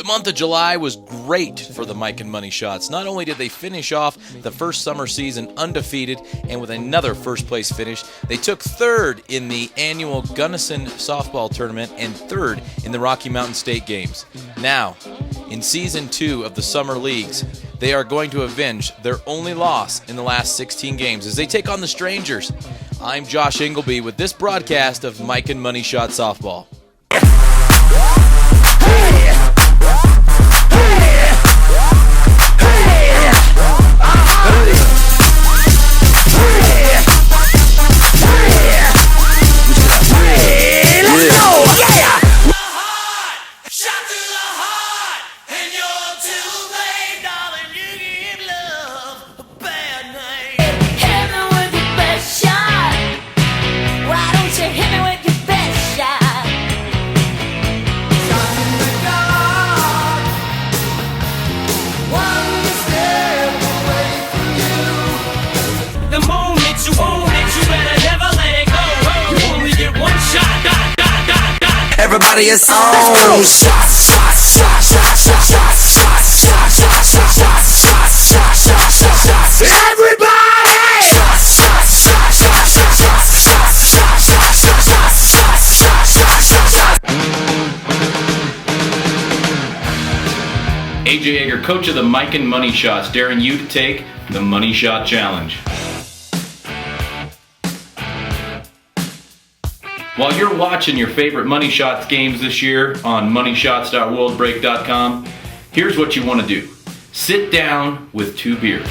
month of July was great for the Miken Money Shots. Not only did they finish off the first summer season undefeated and with another first-place finish, they took third in the annual Gunnison softball tournament and third in the Rocky Mountain State Games. Now, in Season 2 of the Summer Leagues, they are going to avenge their only loss in the last 16 games as they take on the Strangers. I'm Josh Ingleby with this broadcast of Miken Money Shot Softball. Everybody is on. Shots, shots, shots, shots, shots, shots, shots, shots, shots, shots, shots, shots, shots, shots, shots. Everybody! Shots, shots, shots, shots, shots, shots, shots, shots, shots, shots, shots, shots, shots, shots. AJ Ager Coach of the Miken Money Shots, daring you to take the Money Shot Challenge. While you're watching your favorite Money Shots games this year on moneyshots.worldbreak.com, here's what you want to do. Sit down with 2 beers.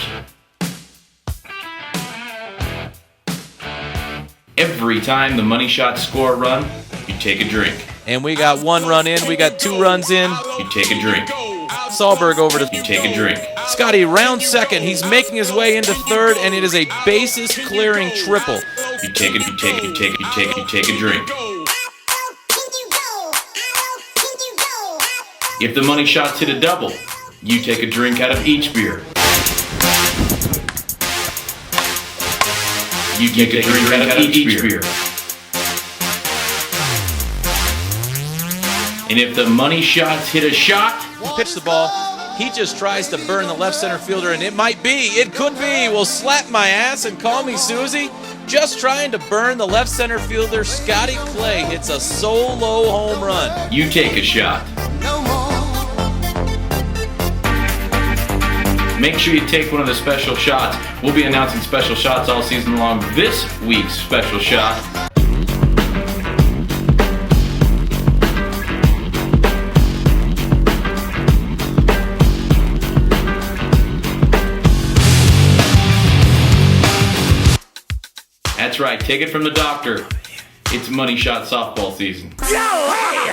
Every time the Money Shots score a run, you take a drink. And we got 1 run in, we got 2 runs in. You take a drink. Sahlberg over to... You take a drink. Scotty, round second. He's making his way into third, and it is a bases-clearing triple. You take a drink. If the Money Shots hit a double, you take a drink out of each beer. You take a drink out of each beer. And if the Money Shots hit a shot, pitch the ball. He just tries to burn the left center fielder, and it could be. Will slap my ass and call me Susie. Just trying to burn the left center fielder, Scotty Clay hits a solo home run. You take a shot. Make sure you take one of the special shots. We'll be announcing special shots all season long. This week's special shot. That's right, take it from the doctor. It's Money Shot softball season. Yo, hey!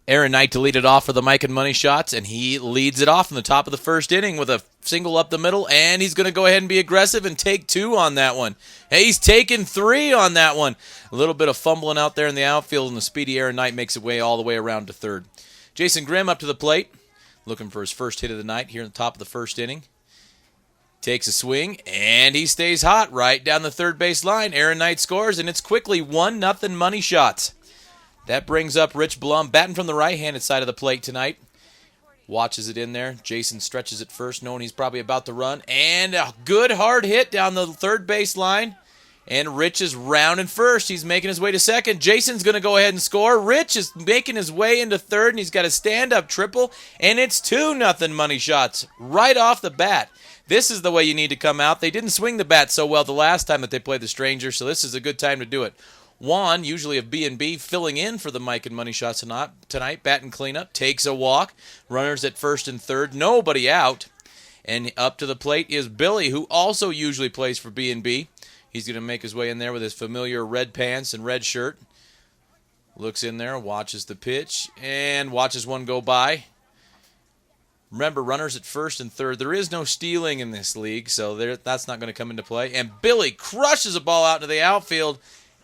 Aaron Knight to lead it off for the Miken Money Shots, and he leads it off in the top of the first inning with a single up the middle, and he's going to go ahead and be aggressive and take 2 on that one. Hey, he's taking 3 on that one. A little bit of fumbling out there in the outfield, and the speedy Aaron Knight makes it way all the way around to third. Jason Grimm up to the plate, looking for his first hit of the night here in the top of the first inning. Takes a swing, and he stays hot right down the third base line. Aaron Knight scores, and it's quickly 1-0 Money Shots. That brings up Rich Blum, batting from the right-handed side of the plate tonight. Watches it in there. Jason stretches it first, knowing he's probably about to run. And a good hard hit down the third base line. And Rich is rounding first. He's making his way to second. Jason's going to go ahead and score. Rich is making his way into third, and he's got a stand-up triple. And it's 2-0 Money Shots right off the bat. This is the way you need to come out. They didn't swing the bat so well the last time that they played the Strangers, so this is a good time to do it. Juan, usually of B&B, filling in for the Miken Money Shots tonight, batting cleanup, takes a walk, runners at first and third, nobody out. And up to the plate is Billy, who also usually plays for B&B. He's going to make his way in there with his familiar red pants and red shirt. Looks in there, watches the pitch, and watches one go by. Remember, runners at first and third. There is no stealing in this league, so that's not going to come into play. And Billy crushes a ball out into the outfield,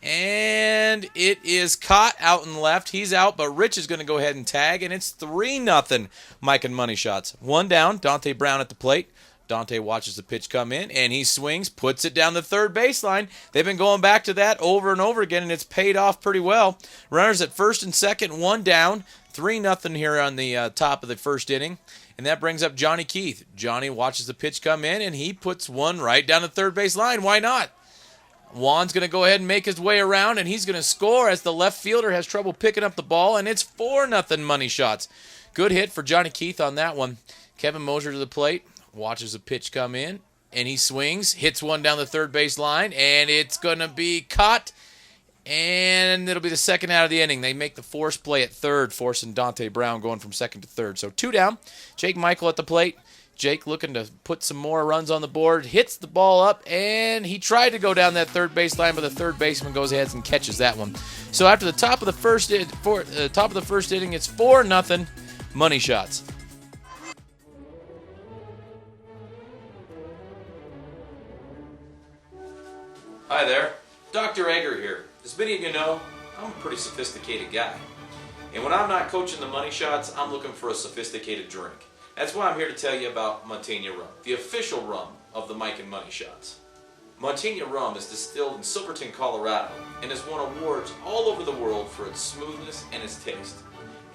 and it is caught out and left. He's out, but Rich is going to go ahead and tag, and it's 3-0 Miken Money Shots. One down, Donte Brown at the plate. Donte watches the pitch come in, and he swings, puts it down the third baseline. They've been going back to that over and over again, and it's paid off pretty well. Runners at first and second, one down, 3-0 here on the top of the first inning. And that brings up Johnny Keith. Johnny watches the pitch come in, and he puts one right down the third base line. Why not? Juan's going to go ahead and make his way around, and he's going to score as the left fielder has trouble picking up the ball, and it's 4-0 Money Shots. Good hit for Johnny Keith on that one. Kevin Moser to the plate, watches the pitch come in, and he swings, hits one down the third base line, and it's going to be caught, and it'll be the second out of the inning. They make the force play at third, forcing Donte Brown going from second to third. So 2 down. Jake Michel at the plate. Jake looking to put some more runs on the board, hits the ball up, and he tried to go down that third baseline, but the third baseman goes ahead and catches that one. So after the top of the first inning, it's 4-0 Money Shots. Hi there, Dr. Ager here. As many of you know, I'm a pretty sophisticated guy. And when I'm not coaching the Money Shots, I'm looking for a sophisticated drink. That's why I'm here to tell you about Montaigne Rum, the official rum of the Miken Money Shots. Montaigne Rum is distilled in Silverton, Colorado, and has won awards all over the world for its smoothness and its taste.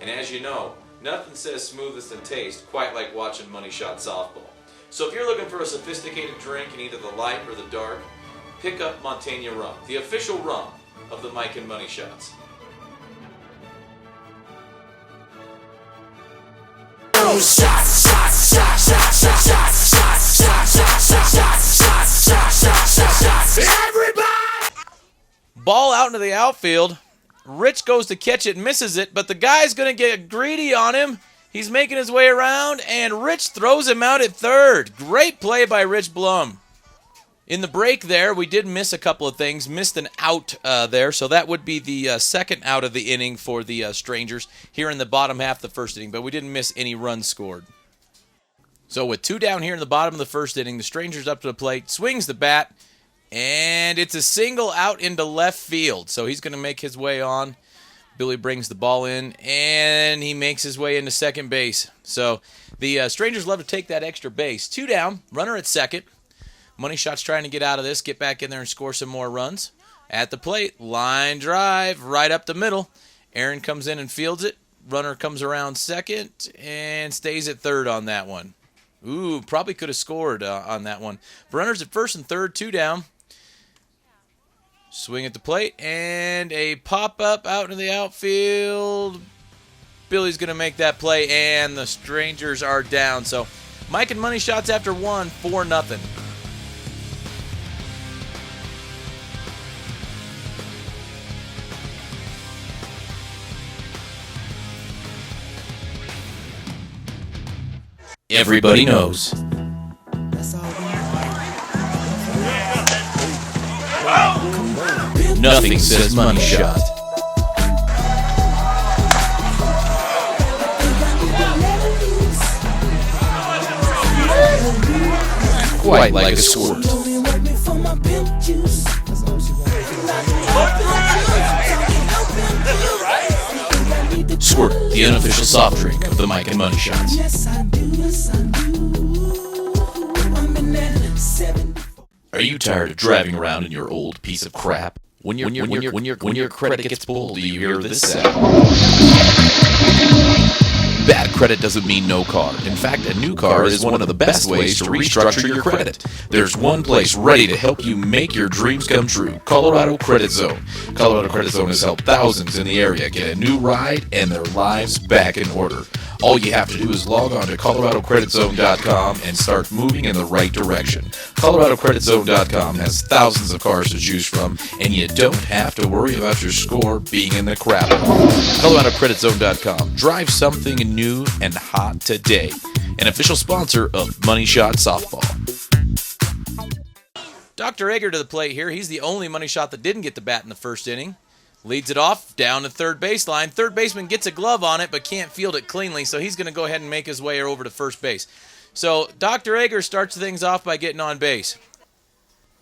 And as you know, nothing says smoothness and taste quite like watching Money Shot softball. So if you're looking for a sophisticated drink in either the light or the dark, pick up Montaigne Rum, the official rum of the Miken Money Shots. Ball out into the outfield. Rich goes to catch it, misses it, but the guy's going to get greedy on him. He's making his way around, and Rich throws him out at third. Great play by Rich Blum. In the break there, we did miss a couple of things. Missed an out there, so that would be the second out of the inning for the Strangers here in the bottom half of the first inning, but we didn't miss any runs scored. So with 2 down here in the bottom of the first inning, the Strangers up to the plate, swings the bat, and it's a single out into left field. So he's going to make his way on. Billy brings the ball in, and he makes his way into second base. So the Strangers love to take that extra base. 2 down, runner at second. Money Shots trying to get out of this, get back in there and score some more runs. At the plate, line drive right up the middle. Aaron comes in and fields it. Runner comes around second and stays at third on that one. Ooh, probably could have scored on that one. Runners at first and third, 2 down. Swing at the plate, and a pop-up out into the outfield. Billy's going to make that play, and the Strangers are down. So Miken Money Shots after 1, 4-0. Everybody knows. Nothing says Money Shot. Quite like a squirt. Squirt, the unofficial soft drink of the Miken Money Shots. Are you tired of driving around in your old piece of crap? When your credit gets pulled, do you hear this sound? Bad credit doesn't mean no car. In fact, a new car is one of the best ways to restructure your credit. There's one place ready to help you make your dreams come true. Colorado Credit Zone. Colorado Credit Zone has helped thousands in the area get a new ride and their lives back in order. All you have to do is log on to coloradocreditzone.com and start moving in the right direction. coloradocreditzone.com has thousands of cars to choose from, and you don't have to worry about your score being in the crap. coloradocreditzone.com. Drive something new and hot today. An official sponsor of Money Shot Softball. Dr. Ager to the plate here. He's the only Money Shot that didn't get the bat in the first inning. Leads it off down to third baseline. Third baseman gets a glove on it but can't field it cleanly, so he's going to go ahead and make his way over to first base. So Dr. Ager starts things off by getting on base.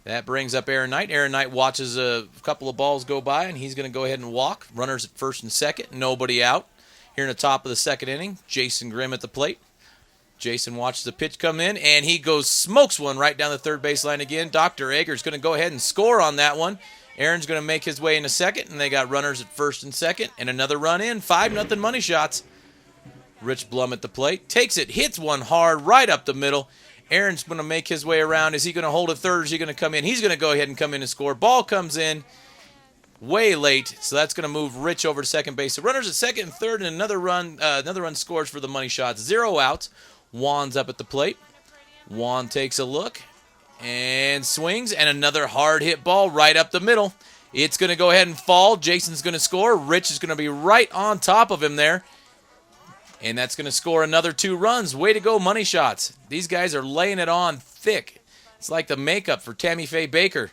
That brings up Aaron Knight. Aaron Knight watches a couple of balls go by, and he's going to go ahead and walk. Runners at first and second, nobody out. Here in the top of the second inning, Jason Grimm at the plate. Jason watches the pitch come in, and he smokes one right down the third baseline again. Dr. Ager's going to go ahead and score on that one. Aaron's going to make his way into second, and they got runners at first and second, and another run in. 5-0 Money Shots. Rich Blum at the plate. Takes it, hits one hard right up the middle. Aaron's going to make his way around. Is he going to hold it third, or is he going to come in? He's going to go ahead and come in and score. Ball comes in way late, so that's going to move Rich over to second base. The runners at second and third, and another run scores for the Money Shots. 0 outs. Juan's up at the plate. Juan takes a look and swings, and another hard hit ball right up the middle. It's going to go ahead and fall. Jason's going to score. Rich is going to be right on top of him there. And that's going to score another 2 runs. Way to go, Money Shots. These guys are laying it on thick. It's like the makeup for Tammy Faye Baker.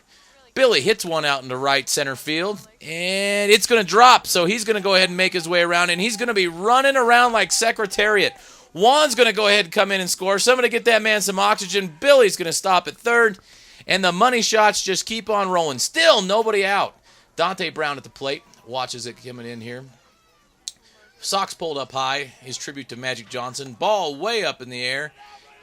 Billy hits one out into right center field, and it's going to drop. So he's going to go ahead and make his way around, and he's going to be running around like Secretariat. Juan's going to go ahead and come in and score. Somebody get that man some oxygen. Billy's going to stop at third, and the Money Shots just keep on rolling. Still nobody out. Donte Brown at the plate. Watches it coming in here. Socks pulled up high. His tribute to Magic Johnson. Ball way up in the air.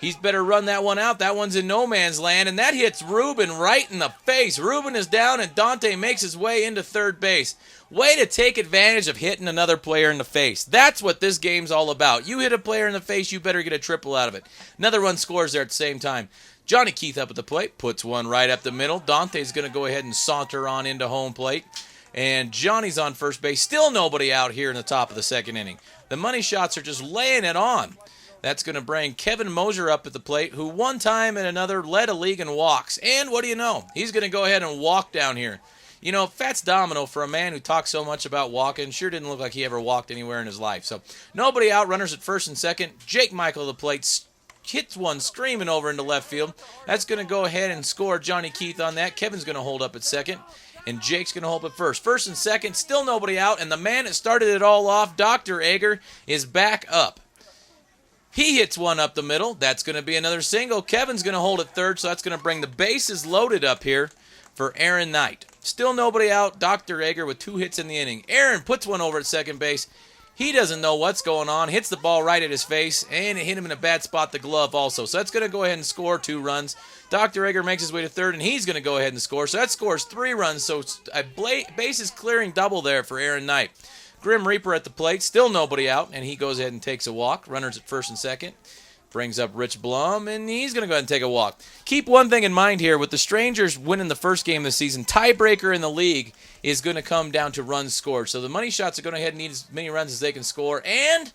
He's better run that one out. That one's in no man's land, and that hits Ruben right in the face. Ruben is down, and Donte makes his way into third base. Way to take advantage of hitting another player in the face. That's what this game's all about. You hit a player in the face, you better get a triple out of it. Another run scores there at the same time. Johnny Keith up at the plate, puts one right up the middle. Dante's going to go ahead and saunter on into home plate. And Johnny's on first base. Still nobody out here in the top of the second inning. The Money Shots are just laying it on. That's going to bring Kevin Moser up at the plate, who one time and another led a league in walks. And what do you know? He's going to go ahead and walk down here. You know, Fats Domino, for a man who talks so much about walking, sure didn't look like he ever walked anywhere in his life. So nobody out, runners at first and second. Jake Michael at the plate hits one screaming over into left field. That's going to go ahead and score Johnny Keith on that. Kevin's going to hold up at second, and Jake's going to hold up at first. First and second, still nobody out, and the man that started it all off, Dr. Ager, is back up. He hits one up the middle. That's going to be another single. Kevin's going to hold it third, so that's going to bring the bases loaded up here for Aaron Knight. Still nobody out. Dr. Ager with 2 hits in the inning. Aaron puts one over at second base. He doesn't know what's going on. Hits the ball right at his face, and it hit him in a bad spot, the glove also. So that's going to go ahead and score 2 runs. Dr. Ager makes his way to third, and he's going to go ahead and score. So that scores 3 runs. So a bases clearing double there for Aaron Knight. Grim Reaper at the plate, still nobody out, and he goes ahead and takes a walk. Runners at first and second. Brings up Rich Blum, and he's going to go ahead and take a walk. Keep one thing in mind here. With the Strangers winning the first game of the season, tiebreaker in the league is going to come down to runs scored. So the Money Shots are going to head and need as many runs as they can score, and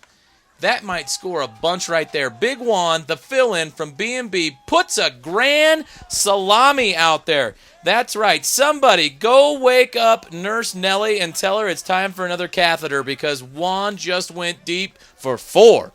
that might score a bunch right there. Big Juan, the fill-in from B&B, puts a grand salami out there. That's right. Somebody go wake up Nurse Nellie and tell her it's time for another catheter because Juan just went deep for 4.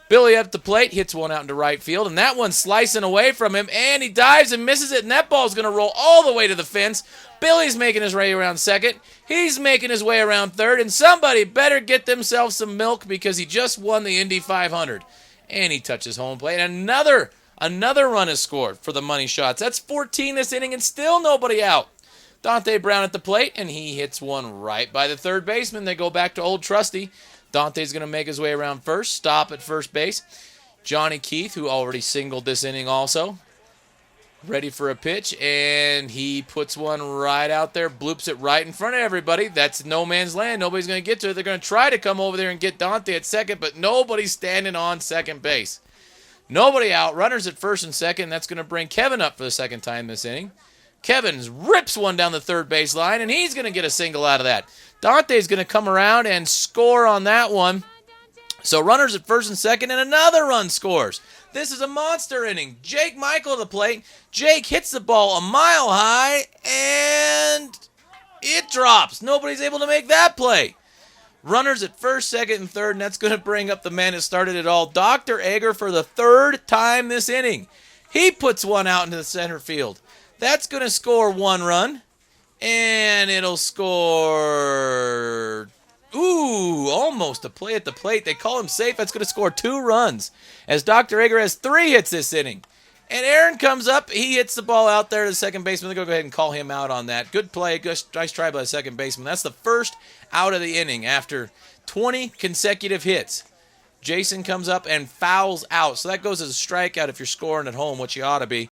Billy at the plate hits one out into right field, and that one's slicing away from him, and he dives and misses it, and that ball's going to roll all the way to the fence. Billy's making his way around second. He's making his way around third, and somebody better get themselves some milk because he just won the Indy 500. And he touches home plate, and another run is scored for the Money Shots. That's 14 this inning, and still nobody out. Donte Brown at the plate, and he hits one right by the third baseman. They go back to Old Trusty. Dante's going to make his way around first, stop at first base. Johnny Keith, who already singled this inning also, ready for a pitch, and he puts one right out there, bloops it right in front of everybody. That's no man's land. Nobody's going to get to it. They're going to try to come over there and get Donte at second, but nobody's standing on second base. Nobody out. Runners at first and second. That's going to bring Kevin up for the second time this inning. Kevin rips one down the third base line, and he's going to get a single out of that. Dante's going to come around and score on that one. So runners at first and second, and another run scores. This is a monster inning. Jake Michael at the plate. Jake hits the ball a mile high, and it drops. Nobody's able to make that play. Runners at first, second, and third, and that's going to bring up the man that started it all, Dr. Ager, for the 3rd time this inning. He puts one out into the center field. That's going to score 1 run, and it'll score, almost a play at the plate. They call him safe. That's going to score 2 runs, as Dr. Ager has 3 hits this inning. And Aaron comes up. He hits the ball out there to the second baseman. They're going to go ahead and call him out on that. Good play. Nice try by the second baseman. That's the first out of the inning after 20 consecutive hits. Jason comes up and fouls out. So that goes as a strikeout if you're scoring at home, which you ought to be.